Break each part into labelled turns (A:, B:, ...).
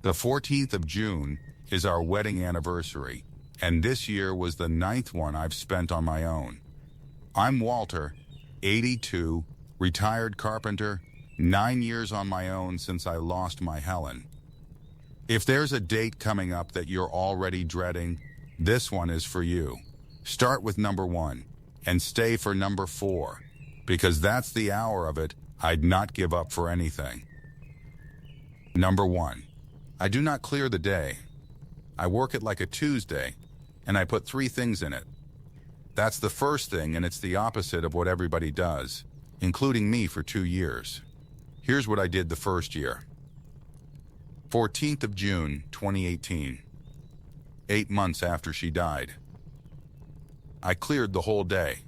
A: The 14th of June is our wedding anniversary, and this year was the 9th one I've spent on my own. I'm Walter, 82, retired carpenter, 9 years on my own since I lost my Helen. If there's a date coming up that you're already dreading, this one is for you. Start with number 1 and stay for number 4, because that's the hour of it I'd not give up for anything. Number 1. I do not clear the day. I work it like a Tuesday, and I put 3 things in it. That's the first thing, and it's the opposite of what everybody does, including me for 2 years. Here's what I did the first year. 14th of June, 2018. 8 months after she died. I cleared the whole day.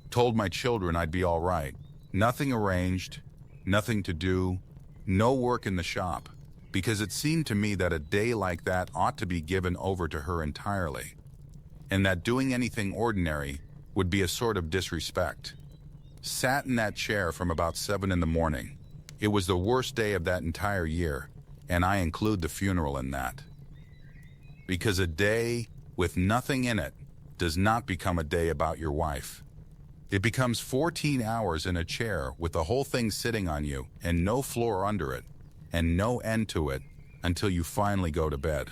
A: Told my children I'd be all right. Nothing arranged, nothing to do, no work in the shop, because it seemed to me that a day like that ought to be given over to her entirely, and that doing anything ordinary would be a sort of disrespect. Sat in that chair from about 7 in the morning. It was the worst day of that entire year, and I include the funeral in that. Because a day with nothing in it does not become a day about your wife. It becomes 14 hours in a chair with the whole thing sitting on you and no floor under it and no end to it until you finally go to bed.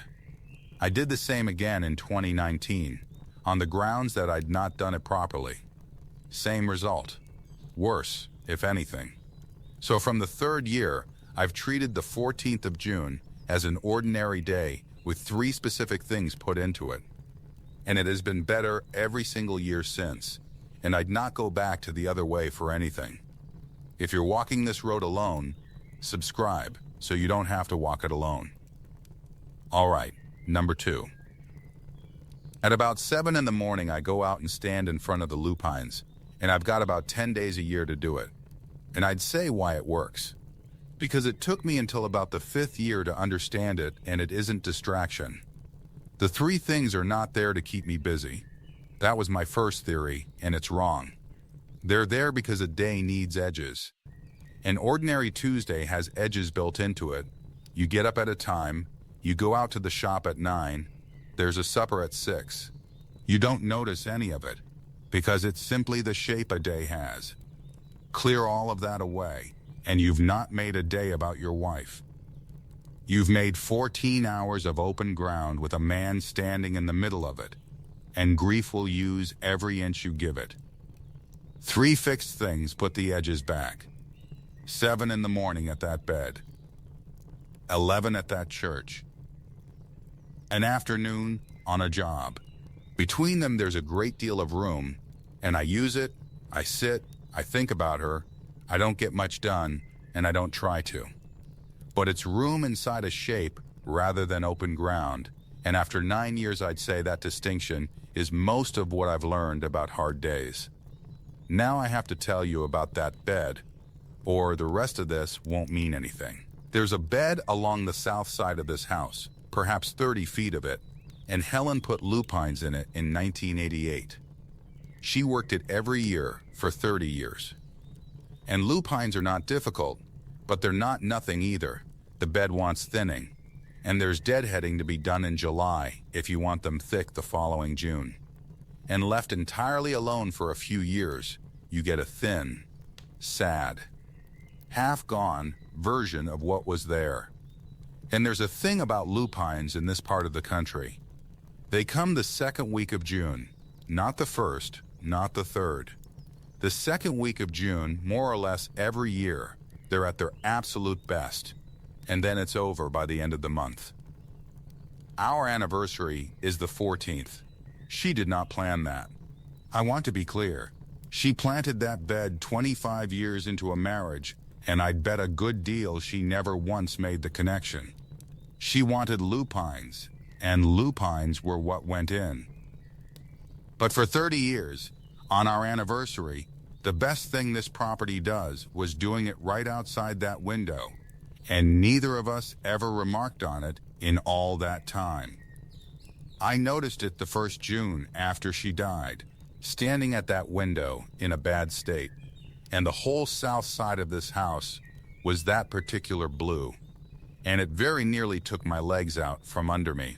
A: I did the same again in 2019 on the grounds that I'd not done it properly. Same result. Worse, if anything. So from the 3rd year, I've treated the 14th of June as an ordinary day with 3 specific things put into it. And it has been better every single year since. And I'd not go back to the other way for anything. If you're walking this road alone, subscribe so you don't have to walk it alone. All right, number 2. At about 7 in the morning, I go out and stand in front of the lupines, and I've got about 10 days a year to do it. And I'd say why it works. Because it took me until about the 5th year to understand it, and it isn't distraction. The 3 things are not there to keep me busy. That was my first theory, and it's wrong. They're there because a day needs edges. An ordinary Tuesday has edges built into it. You get up at a time, you go out to the shop at 9, there's a supper at 6. You don't notice any of it, because it's simply the shape a day has. Clear all of that away, and you've not made a day about your wife. You've made 14 hours of open ground with a man standing in the middle of it, and grief will use every inch you give it. 3 fixed things put the edges back. 7 in the morning at that bed. 11 at that church. An afternoon on a job. Between them there's a great deal of room, and I use it, I sit, I think about her, I don't get much done, and I don't try to. But it's room inside a shape rather than open ground, and after 9 years I'd say that distinction is most of what I've learned about hard days. Now I have to tell you about that bed, or the rest of this won't mean anything. There's a bed along the south side of this house, perhaps 30 feet of it, and Helen put lupines in it in 1988. She worked it every year for 30 years. And lupines are not difficult, but they're not nothing either. The bed wants thinning. And there's deadheading to be done in July if you want them thick the following June. And left entirely alone for a few years, you get a thin, sad, half-gone version of what was there. And there's a thing about lupines in this part of the country. They come the 2nd week of June, not the 1st, not the 3rd. The 2nd week of June, more or less every year, they're at their absolute best. And then it's over by the end of the month. Our anniversary is the 14th. She did not plan that. I want to be clear. She planted that bed 25 years into a marriage, and I'd bet a good deal she never once made the connection. She wanted lupines, and lupines were what went in. But for 30 years, on our anniversary, the best thing this property does was doing it right outside that window. And neither of us ever remarked on it in all that time. I noticed it the 1st June after she died, standing at that window in a bad state, and the whole south side of this house was that particular blue. and it very nearly took my legs out from under me.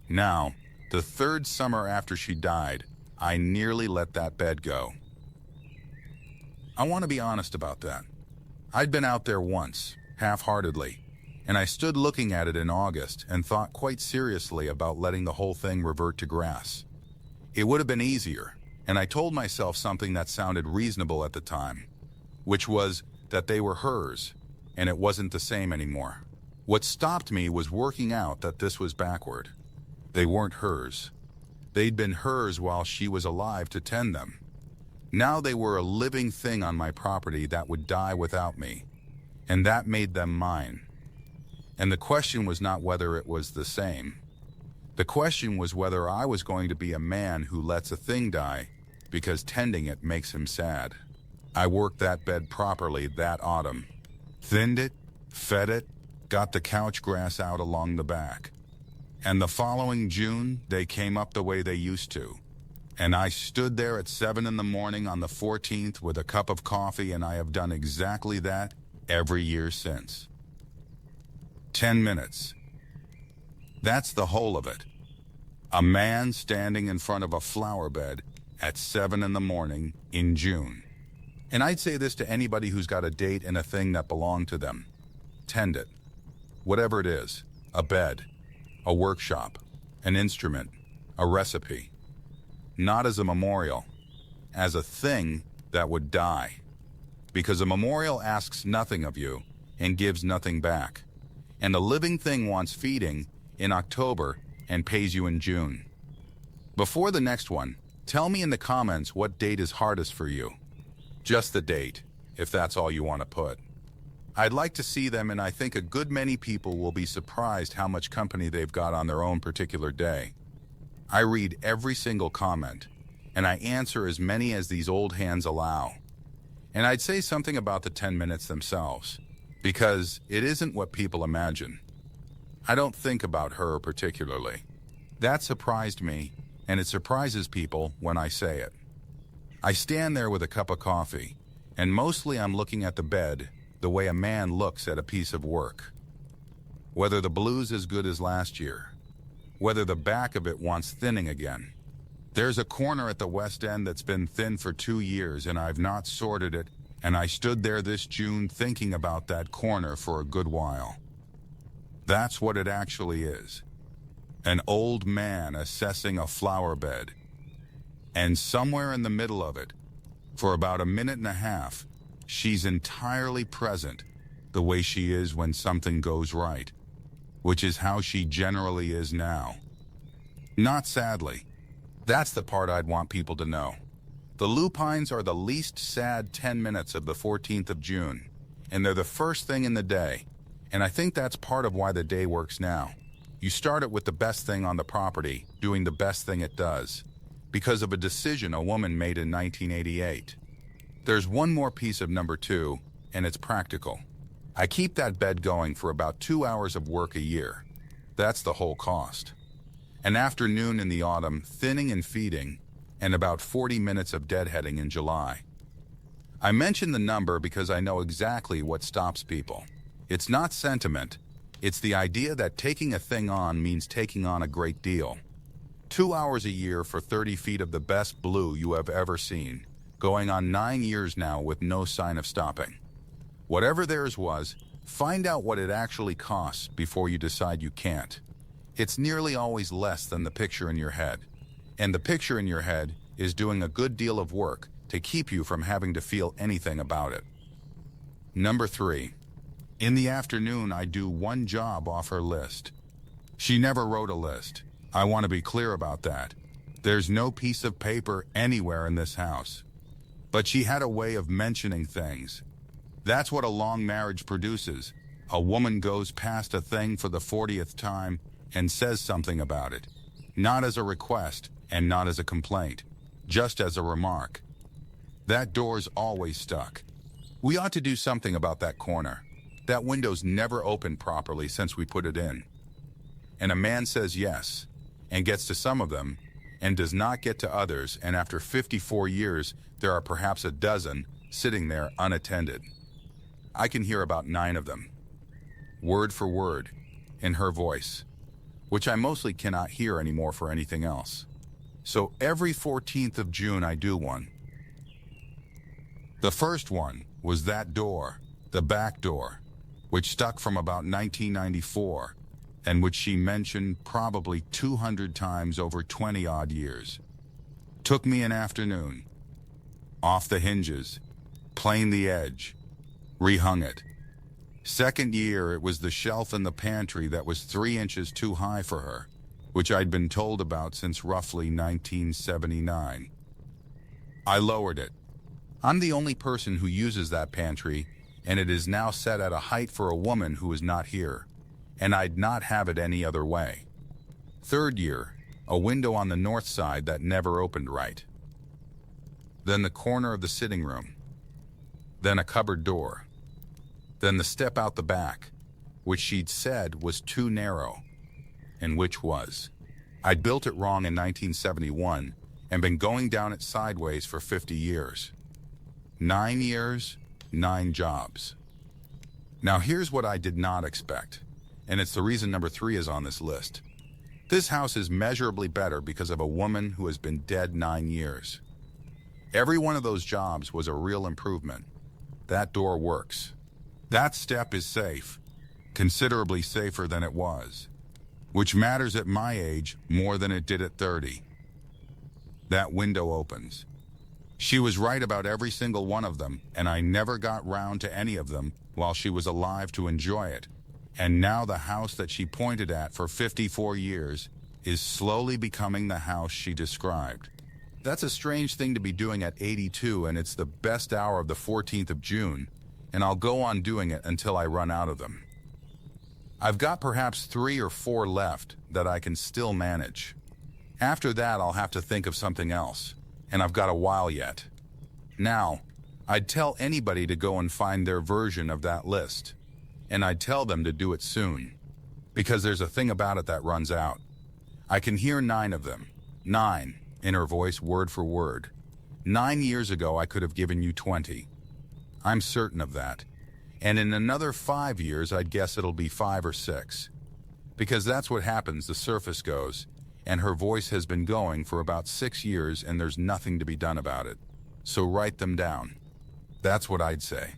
A: Now, the third summer after she died, I nearly let that bed go. I want to be honest about that. I'd been out there once, half-heartedly, and I stood looking at it in August and thought quite seriously about letting the whole thing revert to grass. It would have been easier, and I told myself something that sounded reasonable at the time, which was that they were hers, and it wasn't the same anymore. What stopped me was working out that this was backward. They weren't hers. They'd been hers while she was alive to tend them. Now they were a living thing on my property that would die without me, and that made them mine. And the question was not whether it was the same. The question was whether I was going to be a man who lets a thing die because tending it makes him sad. I worked that bed properly that autumn. Thinned it, fed it, got the couch grass out along the back. And the following June, they came up the way they used to. And I stood there at 7 in the morning on the 14th with a cup of coffee, and I have done exactly that every year since. 10 minutes. That's the whole of it. A man standing in front of a flower bed at 7 in the morning in June. And I'd say this to anybody who's got a date and a thing that belong to them. Tend it. Whatever it is. A bed. A workshop. An instrument. A recipe. Not as a memorial. As a thing that would die. Because a memorial asks nothing of you and gives nothing back. And a living thing wants feeding in October and pays you in June. Before the next one, tell me in the comments what date is hardest for you. Just the date, if that's all you want to put. I'd like to see them, and I think a good many people will be surprised how much company they've got on their own particular day. I read every single comment, and I answer as many as these old hands allow. And I'd say something about the 10 minutes themselves, because it isn't what people imagine. I don't think about her particularly. That surprised me, and it surprises people when I say it. I stand there with a cup of coffee, and mostly I'm looking at the bed the way a man looks at a piece of work. Whether the blue's as good as last year, whether the back of it wants thinning again. There's a corner at the West End that's been thin for 2 years, and I've not sorted it, and I stood there this June thinking about that corner for a good while. That's what it actually is. An old man assessing a flower bed. And somewhere in the middle of it, for about a minute and a half, she's entirely present, the way she is when something goes right, which is how she generally is now. Not sadly. That's the part I'd want people to know. The lupines are the least sad 10 minutes of the 14th of June, and they're the first thing in the day, and I think that's part of why the day works now. You start it with the best thing on the property, doing the best thing it does, because of a decision a woman made in 1988. There's one more piece of number 2, and it's practical. I keep that bed going for about 2 hours of work a year. That's the whole cost. An afternoon in the autumn, thinning and feeding, and about 40 minutes of deadheading in July. I mention the number because I know exactly what stops people. It's not sentiment. It's the idea that taking a thing on means taking on a great deal. 2 hours a year for 30 feet of the best blue you have ever seen, going on 9 years now with no sign of stopping. Whatever theirs was, find out what it actually costs before you decide you can't. It's nearly always less than the picture in your head. And the picture in your head is doing a good deal of work to keep you from having to feel anything about it. Number 3. In the afternoon, I do one job off her list. She never wrote a list. I want to be clear about that. There's no piece of paper anywhere in this house. But she had a way of mentioning things. That's what a long marriage produces. A woman goes past a thing for the 40th time and says something about it. Not as a request and not as a complaint, just as a remark. That door's always stuck. We ought to do something about that corner. That window's never opened properly since we put it in. And a man says yes, and gets to some of them, and does not get to others, and after 54 years, there are perhaps a dozen sitting there unattended. I can hear about 9 of them. word for word, in her voice, which I mostly cannot hear anymore for anything else. So every 14th of June I do one. The first one was that door, the back door, which stuck from about 1994, and which she mentioned probably 200 times over 20-odd years. Took me an afternoon. Off the hinges, planed the edge, rehung it. Second year, it was the shelf in the pantry that was 3 inches too high for her, which I'd been told about since roughly 1979. I lowered it. I'm the only person who uses that pantry, and it is now set at a height for a woman who is not here, and I'd not have it any other way. Third year, a window on the north side that never opened right. Then the corner of the sitting room. Then a cupboard door. Then the step out the back, which she'd said was too narrow, and which was. I'd built it wrong in 1971 and been going down it sideways for 50 years. 9 years, 9 jobs. Now here's what I did not expect, and it's the reason number 3 is on this list. This house is measurably better because of a woman who has been dead 9 years. Every one of those jobs was a real improvement. That door works. That step is safe, considerably safer than it was, which matters at my age more than it did at 30. That window opens. She was right about every single one of them, and I never got round to any of them while she was alive to enjoy it. And now the house that she pointed at for 54 years is slowly becoming the house she described. That's a strange thing to be doing at 82, and it's the best hour of the 14th of June, and I'll go on doing it until I run out of them. I've got perhaps 3 or 4 left that I can still manage. After that, I'll have to think of something else, and I've got a while yet. Now, I'd tell anybody to go and find their version of that list, and I'd tell them to do it soon, because there's a thing about it that runs out. I can hear 9 of them. 9, in her voice word for word. 9 years ago, I could have given you 20. I'm certain of that. And in another 5 years, I'd guess it'll be 5 or 6. Because that's what happens, the surface goes, and her voice has been going for about 6 years and there's nothing to be done about it. So write them down. That's what I'd say.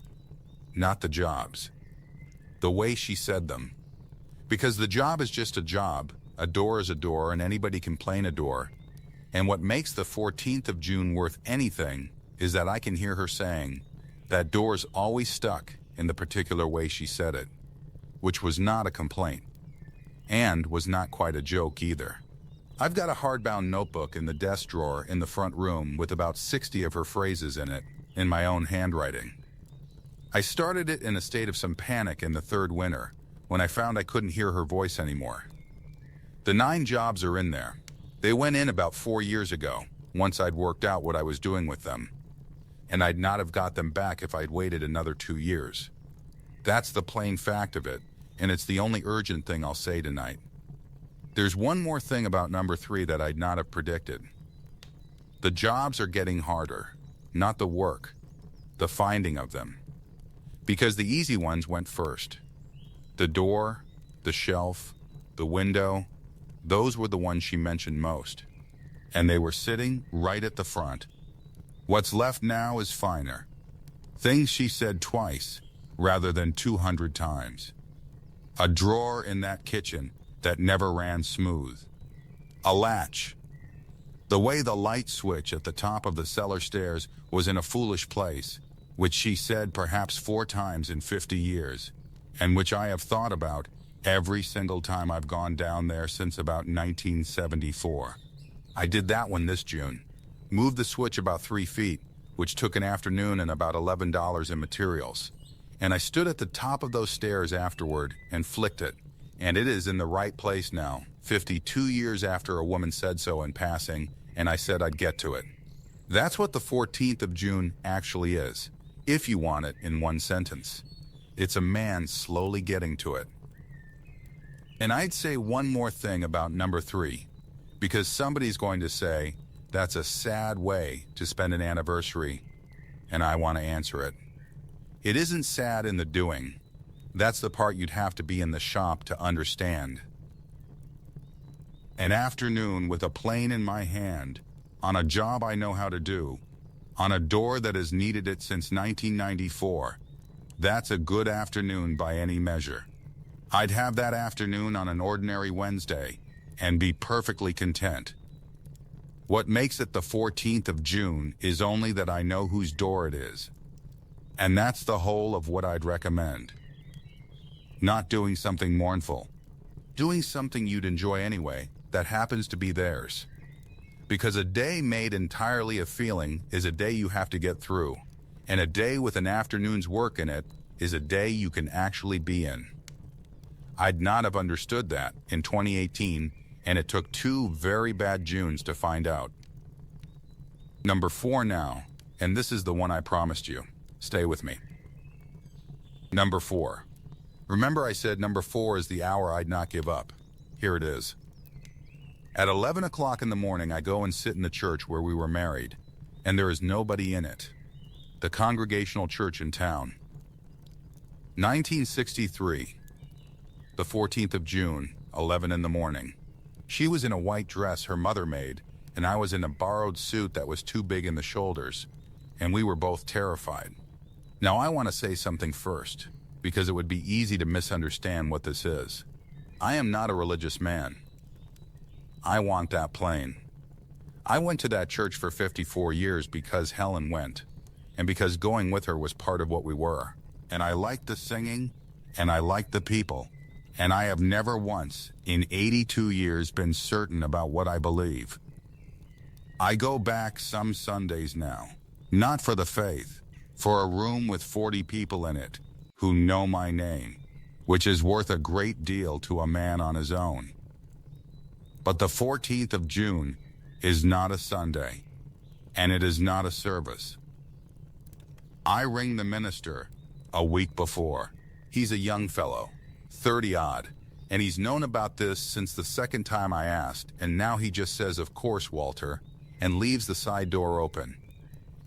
A: Not the jobs. The way she said them. Because the job is just a job, a door is a door, and anybody can plane a door. And what makes the 14th of June worth anything is that I can hear her saying, that door's always stuck in the particular way she said it, which was not a complaint, and was not quite a joke either. I've got a hardbound notebook in the desk drawer in the front room with about 60 of her phrases in it, in my own handwriting. I started it in a state of some panic in the 3rd winter, when I found I couldn't hear her voice anymore. The 9 jobs are in there. They went in about 4 years ago, once I'd worked out what I was doing with them. And I'd not have got them back if I'd waited another 2 years. That's the plain fact of it, and it's the only urgent thing I'll say tonight. There's one more thing about number 3 that I'd not have predicted. The jobs are getting harder, not the work, the finding of them. Because the easy ones went first. The door, the shelf, the window, those were the ones she mentioned most. And they were sitting right at the front. What's left now is finer. Things she said twice, rather than 200 times. A drawer in that kitchen that never ran smooth. A latch. The way the light switch at the top of the cellar stairs was in a foolish place, which she said perhaps 4 times in 50 years, and which I have thought about every single time I've gone down there since about 1974. I did that one this June. Moved the switch about 3 feet, which took an afternoon and about $11 in materials. And I stood at the top of those stairs afterward and flicked it. And it is in the right place now, 52 years after a woman said so in passing, and I said I'd get to it. That's what the 14th of June actually is, if you want it in one sentence. It's a man slowly getting to it. And I'd say one more thing about number 3, because somebody's going to say, that's a sad way to spend an anniversary, and I want to answer it. It isn't sad in the doing. That's the part you'd have to be in the shop to understand. An afternoon with a plane in my hand, on a job I know how to do, on a door that has needed it since 1994. That's a good afternoon by any measure. I'd have that afternoon on an ordinary Wednesday and be perfectly content. What makes it the 14th of June is only that I know whose door it is. And that's the whole of what I'd recommend. Not doing something mournful. Doing something you'd enjoy anyway, that happens to be theirs. Because a day made entirely of feeling is a day you have to get through. And a day with an afternoon's work in it is a day you can actually be in. I'd not have understood that in 2018, and it took 2 very bad Junes to find out. Number 4 now, and this is the one I promised you. Stay with me. Number 4. Remember I said number 4 is the hour I'd not give up. Here it is. At 11 o'clock in the morning, I go and sit in the church where we were married, and there is nobody in it. The Congregational Church in town. 1963. The 14th of June, 11 in the morning. She was in a white dress her mother made, and I was in a borrowed suit that was too big in the shoulders, and we were both terrified. Now I want to say something first, because it would be easy to misunderstand what this is. I am not a religious man. I want that plain. I went to that church for 54 years because Helen went, and because going with her was part of what we were. And I liked the singing, and I liked the people. And I have never once, in 82 years, been certain about what I believe. I go back some Sundays now, not for the faith, for a room with 40 people in it who know my name, which is worth a great deal to a man on his own. But the 14th of June is not a Sunday, and it is not a service. I ring the minister a week before. He's a young fellow, 30-odd, and he's known about this since the second time I asked, and now he just says, "Of course, Walter," and leaves the side door open.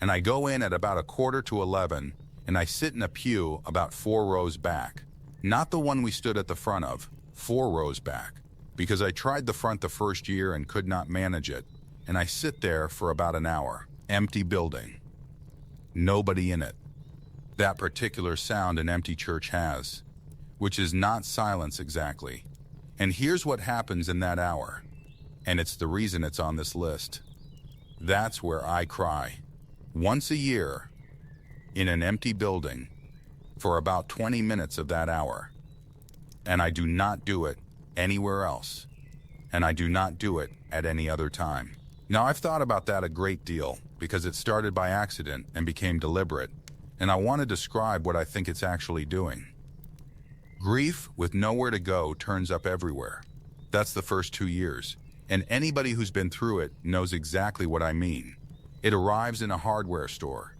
A: And I go in at about 11:15, and I sit in a pew about 4 rows back. Not the one we stood at the front of, 4 rows back, because I tried the front the first year and could not manage it, and I sit there for about an hour. Empty building. Nobody in it. That particular sound an empty church has, which is not silence exactly. And here's what happens in that hour, and it's the reason it's on this list. That's where I cry. Once a year, in an empty building, for about 20 minutes of that hour. And I do not do it anywhere else, and I do not do it at any other time. Now, I've thought about that a great deal, because it started by accident and became deliberate, and I want to describe what I think it's actually doing. Grief with nowhere to go turns up everywhere. That's the first 2 years, and anybody who's been through it knows exactly what I mean. It arrives in a hardware store.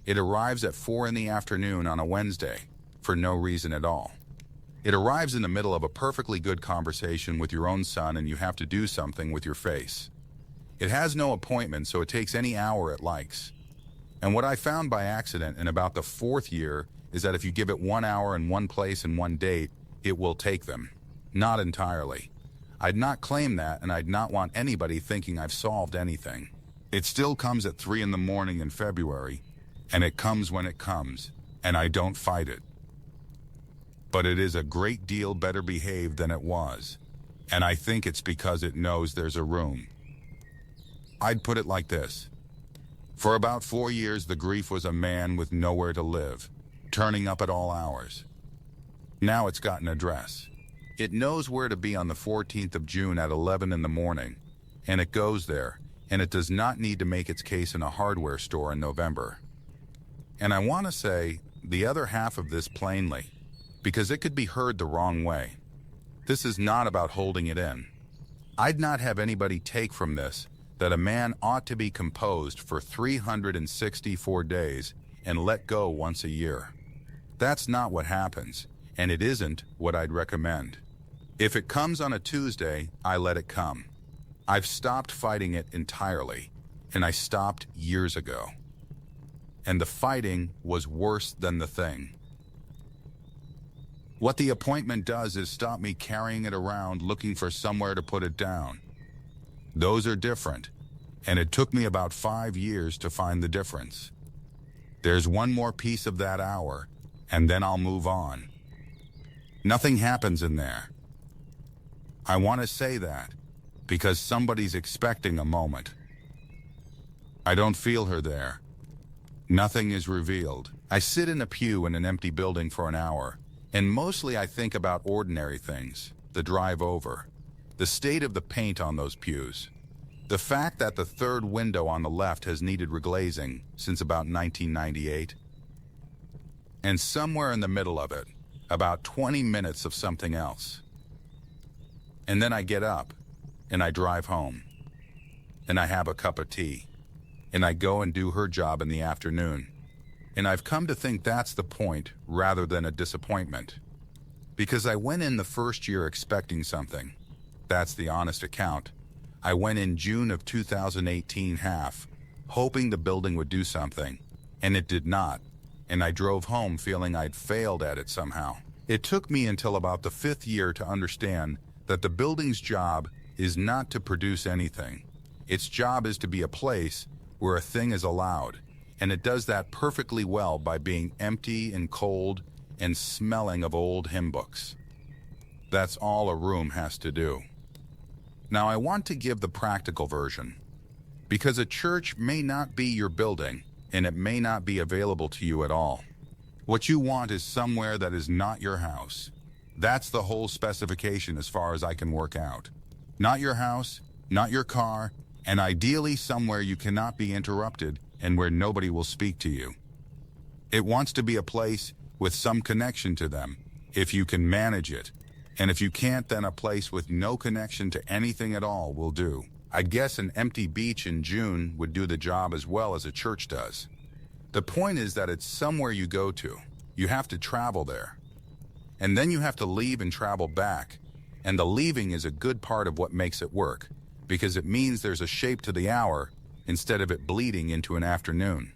A: It arrives at 4 in the afternoon on a Wednesday, for no reason at all. It arrives in the middle of a perfectly good conversation with your own son, and you have to do something with your face. It has no appointment, so it takes any hour it likes. And what I found by accident in about the 4th year is that if you give it 1 hour and 1 place and 1 date, it will take them. Not entirely. I'd not claim that, and I'd not want anybody thinking I've solved anything. It still comes at 3 in the morning in February, and it comes when it comes, and I don't fight it. But it is a great deal better behaved than it was, and I think it's because it knows there's a room. I'd put it like this. For about 4 years, the grief was a man with nowhere to live, turning up at all hours. Now it's got an address. It knows where to be on the 14th of June at 11 in the morning, and it goes there, and it does not need to make its case in a hardware store in November. And I want to say the other half of this plainly, because it could be heard the wrong way. This is not about holding it in. I'd not have anybody take from this that a man ought to be composed for 364 days and let go once a year. That's not what happens, and it isn't what I'd recommend. If it comes on a Tuesday, I let it come. I've stopped fighting it entirely, and I stopped years ago. And the fighting was worse than the thing. What the appointment does is stop me carrying it around looking for somewhere to put it down. Those are different, and it took me about 5 years to find the difference. There's one more piece of that hour, and then I'll move on. Nothing happens in there. I want to say that because somebody's expecting a moment. I don't feel her there. Nothing is revealed. I sit in a pew in an empty building for an hour, and mostly I think about ordinary things, the drive over, the state of the paint on those pews, the fact that the third window on the left has needed reglazing since about 1998, and somewhere in the middle of it, about 20 minutes of something else. And then I get up, and I drive home, and I have a cup of tea, and I go and do her job in the afternoon. And I've come to think that's the point rather than a disappointment. Because I went in the first year expecting something. That's the honest account. I went in June of 2018 half, hoping the building would do something, and it did not. And I drove home feeling I'd failed at it somehow. It took me until about the 5th year to understand that the building's job is not to produce anything. Its job is to be a place where a thing is allowed, and it does that perfectly well by being empty and cold and smelling of old hymn books. That's all a room has to do. Now I want to give the practical version, because a church may not be your building, and it may not be available to you at all. What you want is somewhere that is not your house. That's the whole specification as far as I can work out. Not your house, not your car, and ideally somewhere you cannot be interrupted and where nobody will speak to you. It wants to be a place with some connection to them, if you can manage it. And if you can't, then a place with no connection to anything at all will do. I guess an empty beach in June would do the job as well as a church does. The point is that it's somewhere you go to. You have to travel there. And then you have to leave and travel back. And the leaving is a good part of what makes it work, because it means there's a shape to the hour instead of it bleeding into an afternoon.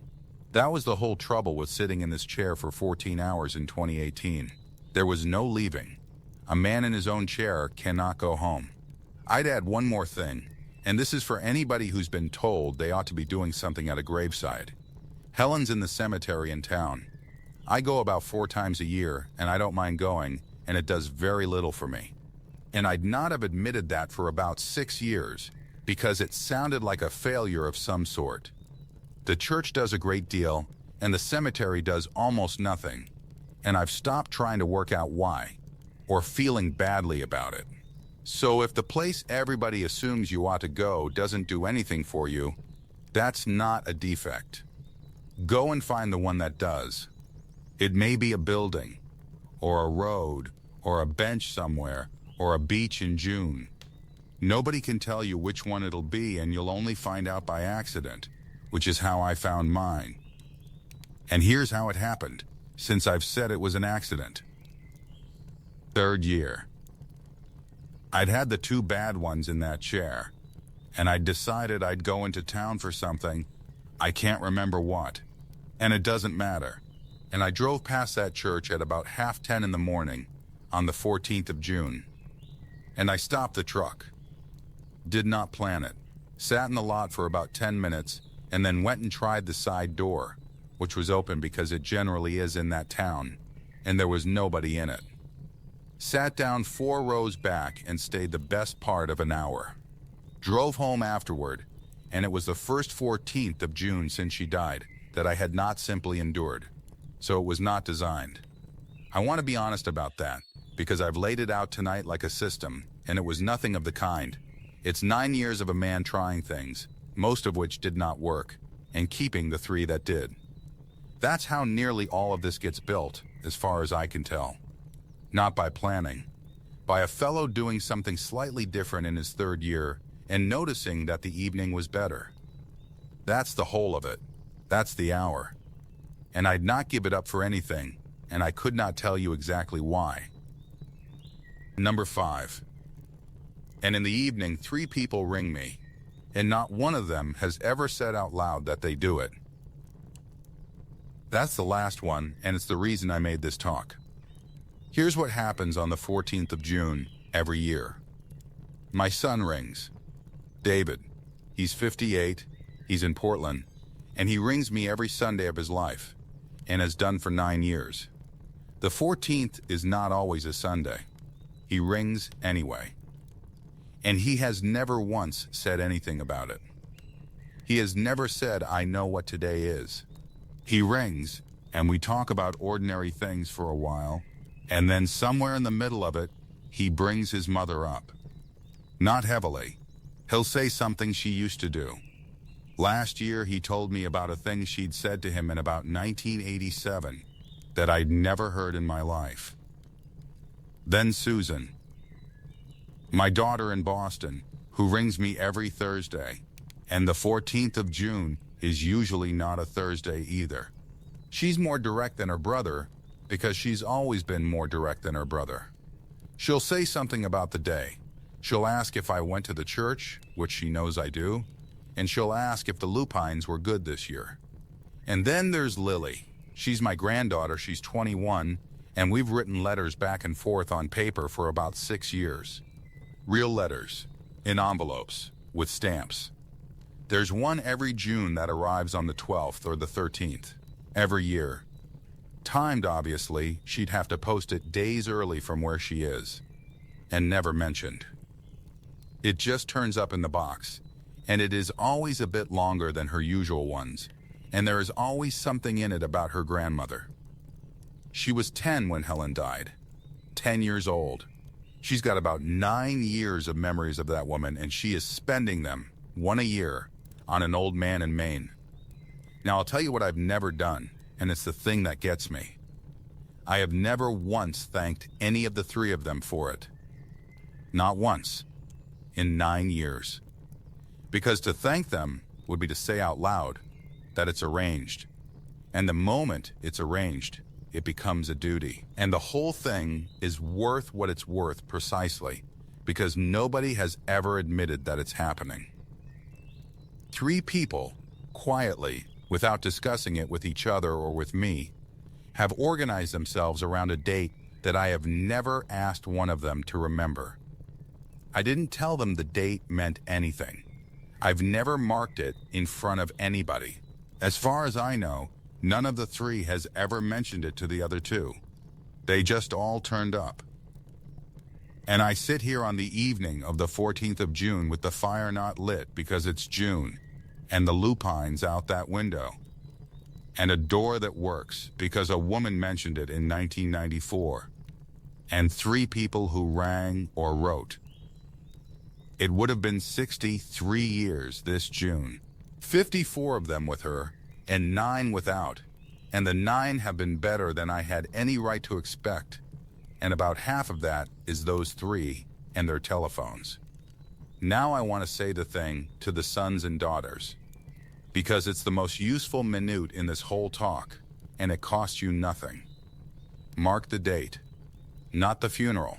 A: That was the whole trouble with sitting in this chair for 14 hours in 2018. There was no leaving. A man in his own chair cannot go home. I'd add one more thing, and this is for anybody who's been told they ought to be doing something at a graveside. Helen's in the cemetery in town. I go about 4 times a year, and I don't mind going, and it does very little for me. And I'd not have admitted that for about 6 years, because it sounded like a failure of some sort. The church does a great deal, and the cemetery does almost nothing. And I've stopped trying to work out why, or feeling badly about it. So if the place everybody assumes you ought to go doesn't do anything for you, that's not a defect. Go and find the one that does. It may be a building, or a road, or a bench somewhere, or a beach in June. Nobody can tell you which one it'll be, and you'll only find out by accident, which is how I found mine. And here's how it happened, since I've said it was an accident. 3rd year. I'd had the 2 bad ones in that chair, and I'd decided I'd go into town for something. I can't remember what, and it doesn't matter. And I drove past that church at about 10:30 in the morning on the 14th of June. And I stopped the truck. Did not plan it. Sat in the lot for about 10 minutes and then went and tried the side door, which was open because it generally is in that town, and there was nobody in it. Sat down 4 rows back and stayed the best part of an hour. Drove home afterward, and it was the first 14th of June since she died that I had not simply endured. So it was not designed. I want to be honest about that, because I've laid it out tonight like a system, and it was nothing of the kind. It's 9 years of a man trying things, most of which did not work, and keeping the 3 that did. That's how nearly all of this gets built, as far as I can tell. Not by planning. By a fellow doing something slightly different in his 3rd year and noticing that the evening was better. That's the whole of it. That's the hour. And I'd not give it up for anything, and I could not tell you exactly why. Number 5. And in the evening, 3 people ring me, and not one of them has ever said out loud that they do it. That's the last one, and it's the reason I made this talk. Here's what happens on the 14th of June every year. My son rings. David. He's 58, he's in Portland, and he rings me every Sunday of his life, and has done for 9 years. The 14th is not always a Sunday. He rings anyway. And he has never once said anything about it. He has never said, I know what today is. He rings, and we talk about ordinary things for a while, and then somewhere in the middle of it, he brings his mother up. Not heavily. He'll say something she used to do. Last year, he told me about a thing she'd said to him in about 1987 that I'd never heard in my life. Then Susan, my daughter in Boston, who rings me every Thursday, and the 14th of June is usually not a Thursday either. She's more direct than her brother because she's always been more direct than her brother. She'll say something about the day. She'll ask if I went to the church, which she knows I do, and she'll ask if the lupines were good this year. And then there's Lily. She's my granddaughter, she's 21, and we've written letters back and forth on paper for about 6 years. Real letters, in envelopes, with stamps. There's one every June that arrives on the 12th or the 13th, every year. Timed, obviously, she'd have to post it days early from where she is, and never mentioned. It just turns up in the box, and it is always a bit longer than her usual ones, and there is always something in it about her grandmother. She was 10 when Helen died, 10 years old. She's got about 9 years of memories of that woman, and she is spending them, one a year, on an old man in Maine. Now, I'll tell you what I've never done, and it's the thing that gets me. I have never once thanked any of the 3 of them for it. Not once. In 9 years. Because to thank them would be to say out loud that it's arranged. And the moment it's arranged, it becomes a duty. And the whole thing is worth what it's worth precisely because nobody has ever admitted that it's happening. 3 people, quietly, without discussing it with each other or with me, have organized themselves around a date that I have never asked one of them to remember. I didn't tell them the date meant anything. I've never marked it in front of anybody. As far as I know, none of the 3 has ever mentioned it to the other 2. They just all turned up. And I sit here on the evening of the 14th of June with the fire not lit because it's June, and the lupines out that window, and a door that works because a woman mentioned it in 1994, and 3 people who rang or wrote. It would have been 63 years this June, 54 of them with her, and 9 without, and the 9 have been better than I had any right to expect, and about half of that is those 3 and their telephones. Now I want to say the thing to the sons and daughters, because it's the most useful minute in this whole talk, and it costs you nothing. Mark the date, not the funeral,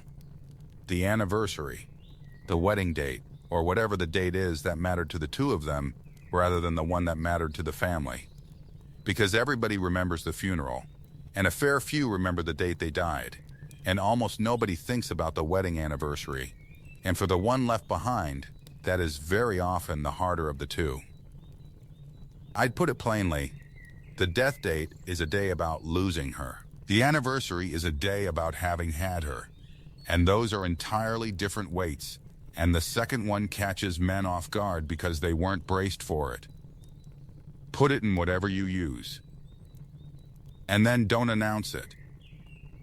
A: the anniversary, the wedding date, or whatever the date is that mattered to the 2 of them, rather than the one that mattered to the family. Because everybody remembers the funeral, and a fair few remember the date they died, and almost nobody thinks about the wedding anniversary. And for the one left behind, that is very often the harder of the 2. I'd put it plainly, the death date is a day about losing her. The anniversary is a day about having had her, and those are entirely different weights, and the second one catches men off guard because they weren't braced for it. Put it in whatever you use. And then don't announce it.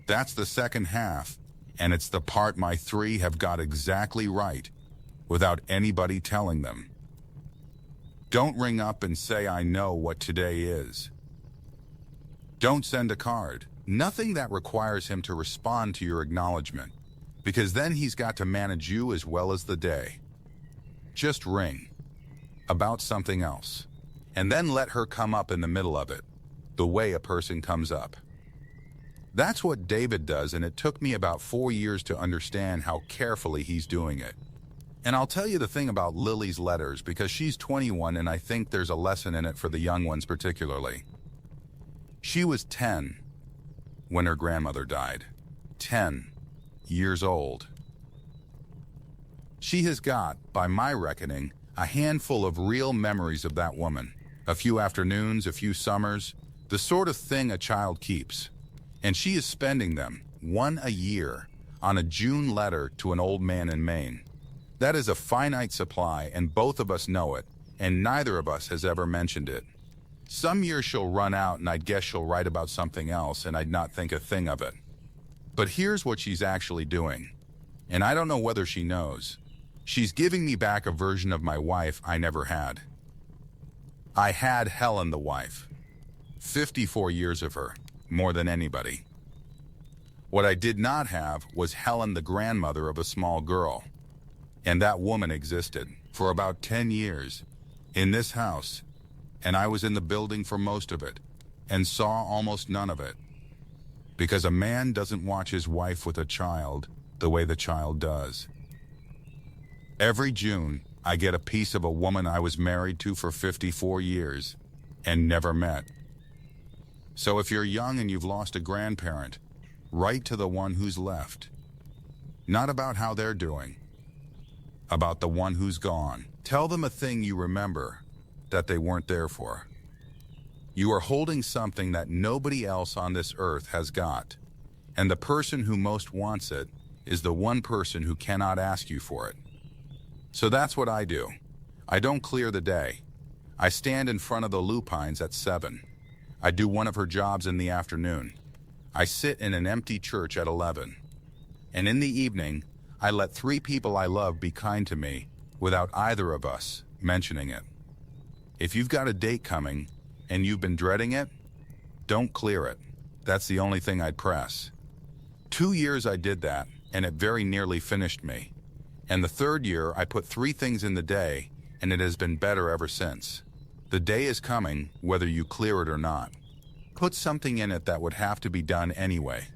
A: That's the second half, and it's the part my 3 have got exactly right, without anybody telling them. Don't ring up and say I know what today is. Don't send a card. Nothing that requires him to respond to your acknowledgement, because then he's got to manage you as well as the day. Just ring. About something else. And then let her come up in the middle of it, the way a person comes up. That's what David does, and it took me about 4 years to understand how carefully he's doing it. And I'll tell you the thing about Lily's letters, because she's 21 and I think there's a lesson in it for the young ones particularly. She was 10 when her grandmother died. 10 years old. She has got, by my reckoning, a handful of real memories of that woman. A few afternoons, a few summers, the sort of thing a child keeps. And she is spending them, one a year, on a June letter to an old man in Maine. That is a finite supply, and both of us know it, and neither of us has ever mentioned it. Some years she'll run out, and I'd guess she'll write about something else, and I'd not think a thing of it. But here's what she's actually doing, and I don't know whether she knows. She's giving me back a version of my wife I never had. I had Helen the wife. 54 years of her, more than anybody. What I did not have was Helen the grandmother of a small girl. And that woman existed for about 10 years in this house, and I was in the building for most of it and saw almost none of it. Because a man doesn't watch his wife with a child the way the child does. Every June, I get a piece of a woman I was married to for 54 years and never met. So if you're young and you've lost a grandparent, write to the one who's left. Not about how they're doing, about the one who's gone. Tell them a thing you remember that they weren't there for. You are holding something that nobody else on this earth has got, and the person who most wants it is the one person who cannot ask you for it. So that's what I do. I don't clear the day. I stand in front of the lupines at 7. I do one of her jobs in the afternoon. I sit in an empty church at 11. And in the evening, I let 3 people I love be kind to me without either of us mentioning it. If you've got a date coming and you've been dreading it, don't clear it. That's the only thing I'd press. 2 years I did that, and it very nearly finished me. And the 3rd year, I put 3 things in the day, and it has been better ever since. The day is coming, whether you clear it or not. Put something in it that would have to be done anyway,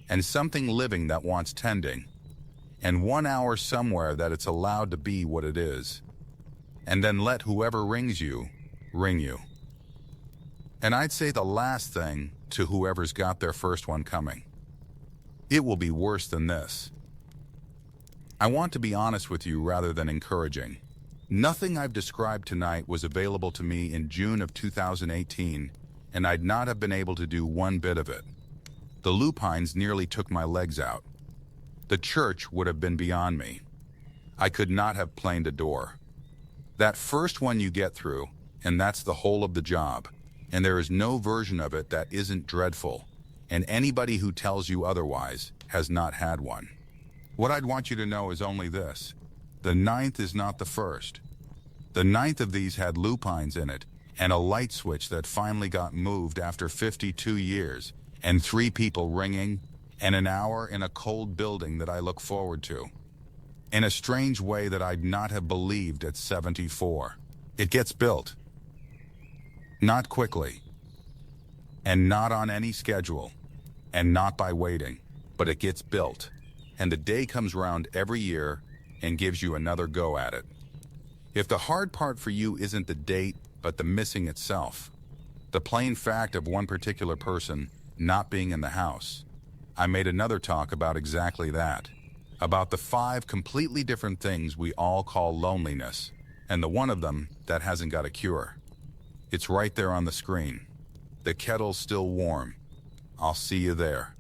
A: and something living that wants tending, and 1 hour somewhere that it's allowed to be what it is. And then let whoever rings you, ring you. And I'd say the last thing to whoever's got their first one coming. It will be worse than this. I want to be honest with you rather than encouraging. Nothing I've described tonight was available to me in June of 2018, and I'd not have been able to do one bit of it. The lupines nearly took my legs out. The church would have been beyond me. I could not have planed a door. That first one you get through, and that's the whole of the job, and there is no version of it that isn't dreadful, and anybody who tells you otherwise has not had one. What I'd want you to know is only this. The 9th is not the first. The 9th of these had lupines in it, and a light switch that finally got moved after 52 years, and 3 people ringing, and an hour in a cold building that I look forward to. In a strange way that I'd not have believed at 74. It gets built. Not quickly. And not on any schedule. And not by waiting. But it gets built. And the day comes round every year and gives you another go at it. If the hard part for you isn't the date, but the missing itself, the plain fact of one particular person not being in the house, I made another talk about exactly that, about the 5 completely different things we all call loneliness, and the one of them that hasn't got a cure. It's right there on the screen. The kettle's still warm. I'll see you there.